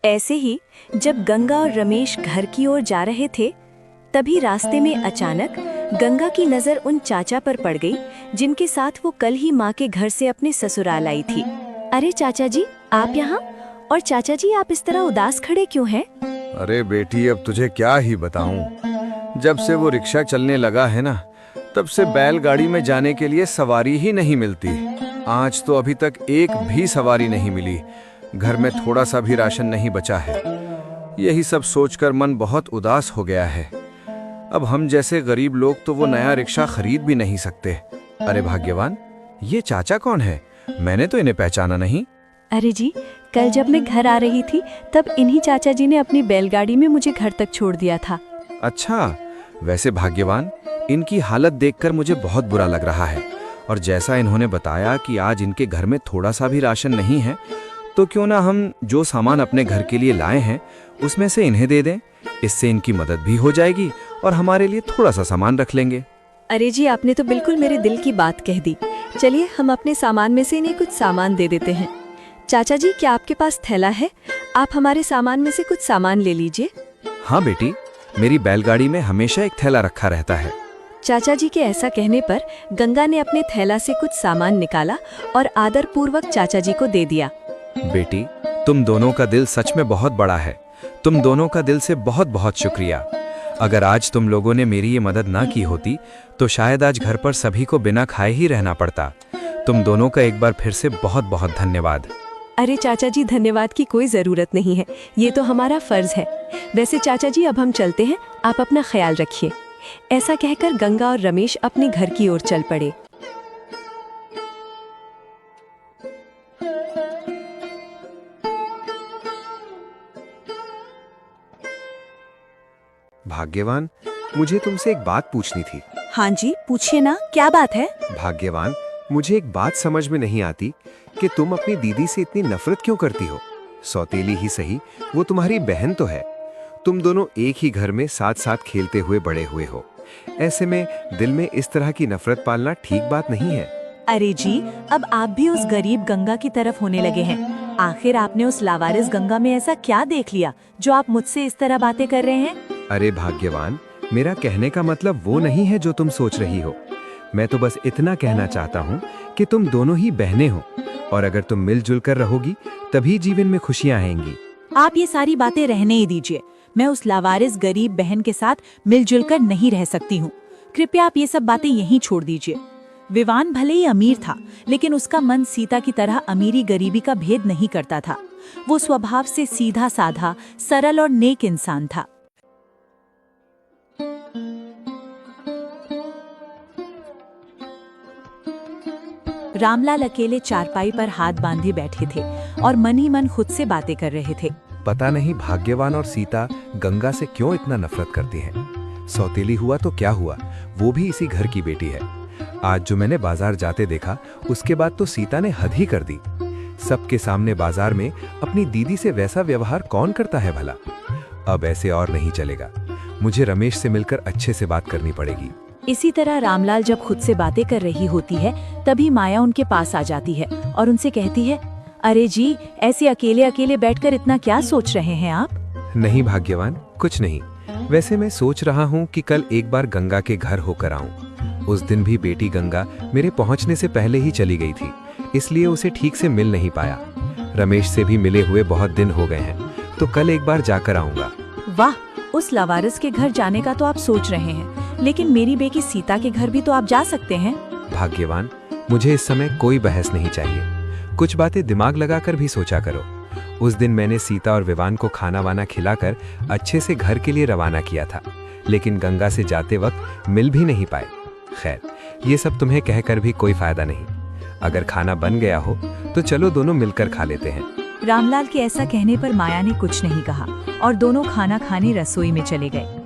ऐसे ही जब गंगा और रमेश घर की ओर जा रहे थे, तभी रास्ते में अचानक गंगा की नजर उन चाचा पर पड़ गई जिनके साथ वो कल ही माँ के घर से अपने ससुराल आई थी। अरे चाचा जी, आप यहाँ? और चाचा जी, आप इस तरह उदास खड़े क्यों हैं? अरे बेटी, अब तुझे क्या ही बताऊं। जब से वो रिक्शा चलने लगा है ना, तब से बैलगाड़ी में जाने के लिए सवारी ही नहीं मिलती। आज तो अभी तक एक भी सवारी नहीं मिली। घर में थोड़ा सा भी राशन नहीं बचा है। यही सब सोचकर मन बहुत उदास हो गया है। अब हम जैसे गरीब लोग तो वो नया रिक्शा खरीद भी नहीं सकते। अरे भाग्यवान, ये चाचा कौन है? मैंने तो इन्हें पहचाना नहीं। अरे जी, कल जब मैं घर आ रही थी तब इन्हीं चाचा जी ने अपनी बैलगाड़ी में मुझे घर तक छोड़ दिया था। अच्छा, वैसे भाग्यवान, इनकी हालत देखकर मुझे बहुत बुरा लग रहा है। और जैसा इन्होंने बताया कि आज इनके घर में थोड़ा सा भी राशन नहीं है, तो क्यों ना हम जो सामान अपने घर के लिए लाए हैं उसमें से इन्हें दे दें। इससे इनकी मदद भी हो जाएगी और हमारे लिए थोड़ा सा सामान रख लेंगे। अरे जी, आपने तो बिल्कुल मेरे दिल की बात कह दी। चलिए, हम अपने सामान में से इन्हें कुछ सामान दे देते हैं। चाचा जी, क्या आपके पास थैला है? आप हमारे सामान में से कुछ सामान ले लीजिए। हाँ बेटी, मेरी बैलगाड़ी में हमेशा एक थैला रखा रहता है। चाचा जी के ऐसा कहने पर गंगा ने अपने थैला से कुछ सामान निकाला और आदरपूर्वक चाचा जी को दे दिया। बेटी, तुम दोनों का दिल सच में बहुत बड़ा है। तुम दोनों का दिल से बहुत बहुत शुक्रिया। अगर आज तुम लोगों ने मेरी ये मदद ना की होती तो शायद आज घर पर सभी को बिना खाए ही रहना पड़ता। तुम दोनों का एक बार फिर से बहुत बहुत धन्यवाद। अरे चाचा जी, धन्यवाद की कोई जरूरत नहीं है, ये तो हमारा फर्ज है। वैसे चाचा जी, अब हम चलते हैं, आप अपना ख्याल रखिए। ऐसा कहकर गंगा और रमेश अपने घर की ओर चल पड़े। भाग्यवान, मुझे तुमसे एक बात पूछनी थी। हाँ जी, पूछिए ना, क्या बात है? भाग्यवान, मुझे एक बात समझ में नहीं आती कि तुम अपनी दीदी से इतनी नफरत क्यों करती हो। सौतेली ही सही, वो तुम्हारी बहन तो है। तुम दोनों एक ही घर में साथ साथ खेलते हुए बड़े हुए हो। ऐसे में दिल में इस तरह की नफरत पालना ठीक बात नहीं है। अरे जी, अब आप भी उस गरीब गंगा की तरफ होने लगे हैं। आखिर आपने उस लावारिस गंगा में ऐसा क्या देख लिया जो आप मुझसे इस तरह बातें कर रहे हैं? अरे भाग्यवान, मेरा कहने का मतलब वो नहीं है जो तुम सोच रही हो। मैं तो बस इतना कहना चाहता हूँ कि तुम दोनों ही बहनें हो और अगर तुम मिलजुल कर रहोगी तभी जीवन में खुशियाँ आएंगी। आप ये सारी बातें रहने ही दीजिए। मैं उस लावारिस गरीब बहन के साथ मिलजुल कर नहीं रह सकती हूँ। कृपया आप ये सब बातें यहीं छोड़ दीजिए। विवान भले ही अमीर था, लेकिन उसका मन सीता की तरह अमीरी गरीबी का भेद नहीं करता था। वो स्वभाव से सीधा साधा, सरल और नेक इंसान था। रामलाल अकेले चारपाई पर हाथ बांधे बैठे थे और मन ही मन खुद से बातें कर रहे थे। पता नहीं भाग्यवान और सीता गंगा से क्यों इतना नफरत करती हैं। सौतेली हुआ तो क्या हुआ, वो भी इसी घर की बेटी है। आज जो मैंने बाजार जाते देखा, उसके बाद तो सीता ने हद ही कर दी। सबके सामने बाजार में अपनी दीदी से वैसा व्यवहार कौन करता है भला। अब ऐसे और नहीं चलेगा। मुझे रमेश से मिलकर अच्छे से बात करनी पड़ेगी। इसी तरह रामलाल जब खुद से बातें कर रही होती है, तभी माया उनके पास आ जाती है और उनसे कहती है, अरे जी, ऐसे अकेले अकेले बैठकर इतना क्या सोच रहे हैं आप? नहीं भाग्यवान, कुछ नहीं। वैसे मैं सोच रहा हूँ कि कल एक बार गंगा के घर होकर आऊं। उस दिन भी बेटी गंगा मेरे पहुंचने से पहले ही चली गई थी, इसलिए उसे ठीक से मिल नहीं पाया। रमेश से भी मिले हुए बहुत दिन हो गए हैं, तो कल एक बार जाकर आऊंगा। वाह, उस लावारिस के घर जाने का तो आप सोच रहे हैं, लेकिन मेरी बेटी सीता के घर भी तो आप जा सकते हैं। भाग्यवान, मुझे इस समय कोई बहस नहीं चाहिए। कुछ बातें दिमाग लगाकर भी सोचा करो। उस दिन मैंने सीता और विवान को खाना वाना खिलाकर अच्छे से घर के लिए रवाना किया था, लेकिन गंगा से जाते वक्त मिल भी नहीं पाए। खैर, ये सब तुम्हें कहकर भी कोई फायदा नहीं। अगर खाना बन गया हो तो चलो दोनों मिलकर खा लेते हैं। रामलाल के ऐसा कहने पर माया ने कुछ नहीं कहा और दोनों खाना खाने रसोई में चले गए।